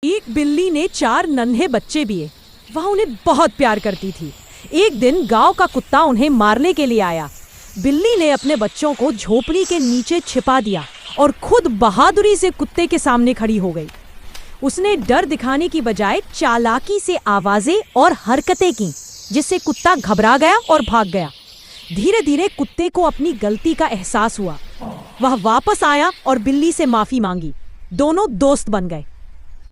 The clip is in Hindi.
एक बिल्ली ने 4 नन्हे बच्चे दिए। वह उन्हें बहुत प्यार करती थी। एक दिन गांव का कुत्ता उन्हें मारने के लिए आया। बिल्ली ने अपने बच्चों को झोपड़ी के नीचे छिपा दिया और खुद बहादुरी से कुत्ते के सामने खड़ी हो गई। उसने डर दिखाने की बजाय चालाकी से आवाजें और हरकतें की, जिससे कुत्ता घबरा गया और भाग गया। धीरे धीरे कुत्ते को अपनी गलती का एहसास हुआ। वह वापस आया और बिल्ली से माफी मांगी। दोनों दोस्त बन गए।